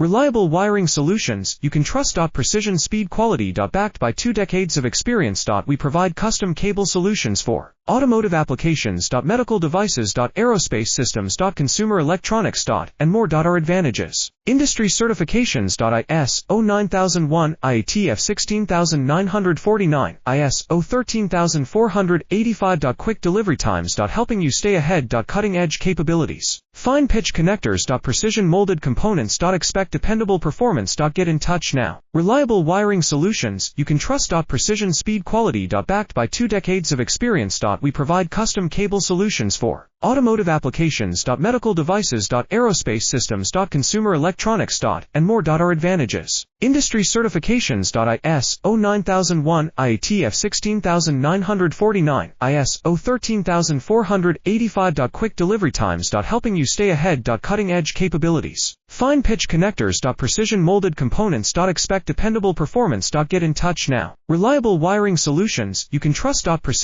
Reliable wiring solutions you can trust. Precision speed quality. Backed by 2 decades of experience. We provide custom cable solutions for automotive applications. Medical devices. Aerospace systems. Consumer electronics. And more. Our advantages: industry certifications. ISO 9001, IATF 16949, ISO 13485. Quick delivery times. Helping you stay ahead. Cutting edge capabilities: fine pitch connectors. Precision molded components. Expect dependable performance. Get in touch now. Reliable wiring solutions you can trust. Precision speed quality. Backed by 2 decades of experience. We provide custom cable solutions for automotive applications. Medical devices. Aerospace systems. Consumer electronics. And more. Our advantages: industry certifications. ISO 9001, IATF 16949, ISO 13485. Quick delivery times. Helping you stay ahead. Cutting edge capabilities: fine pitch connectors. Precision molded components. Expect dependable performance. Get in touch now. Reliable wiring solutions you can trust. Precision